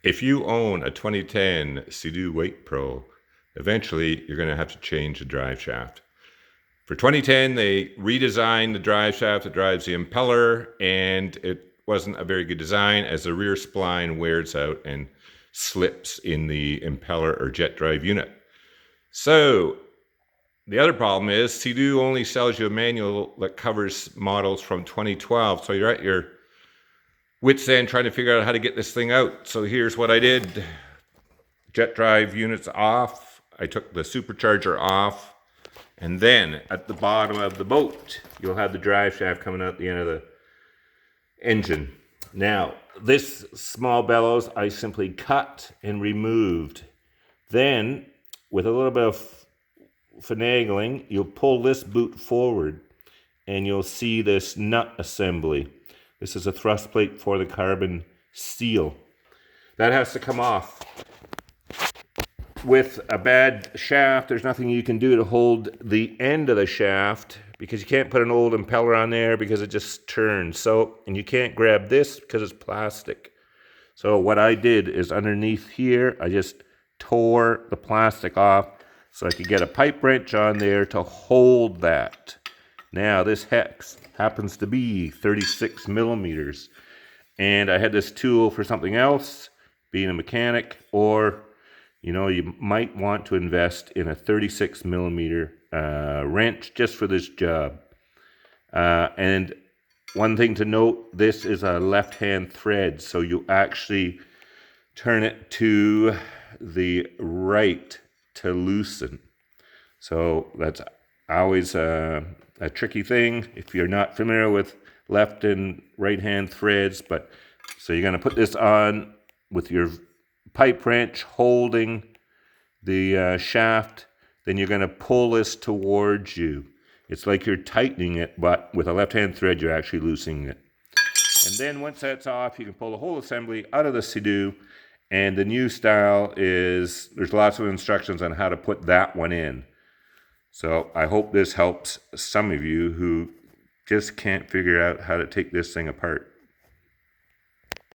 If you own a 2010 Sea-Doo WakePro, eventually you're going to have to change the drive shaft. For 2010, they redesigned the drive shaft that drives the impeller, and it wasn't a very good design as the rear spline wears out and slips in the impeller or jet drive unit. So the other problem is Sea-Doo only sells you a manual that covers models from 2012. So you're at your wit's end trying to figure out how to get this thing out. So here's what I did. Jet drive units off. I took the supercharger off. And then at the bottom of the boat, you'll have the drive shaft coming out the end of the engine. Now, this small bellows I simply cut and removed. Then, with a little bit of finagling, you'll pull this boot forward and you'll see this nut assembly. This is a thrust plate for the carbon steel. That has to come off. With a bad shaft, there's nothing you can do to hold the end of the shaft because you can't put an old impeller on there because it just turns. So, and you can't grab this because it's plastic. So what I did is underneath here, I just tore the plastic off so I could get a pipe wrench on there to hold that. Now this hex happens to be 36 millimeters. And I had this tool for something else, being a mechanic, or you might want to invest in a 36 millimeter wrench just for this job. And one thing to note, this is a left-hand thread, so you actually turn it to the right to loosen. So that's always a tricky thing if you're not familiar with left and right-hand threads. But so you're going to put this on with your pipe wrench holding the shaft, then you're going to pull this towards you. It's like you're tightening it, but with a left-hand thread, you're actually loosening it. And then once that's off, you can pull the whole assembly out of the Sea-Doo. And the new style is, there's lots of instructions on how to put that one in. So I hope this helps some of you who just can't figure out how to take this thing apart.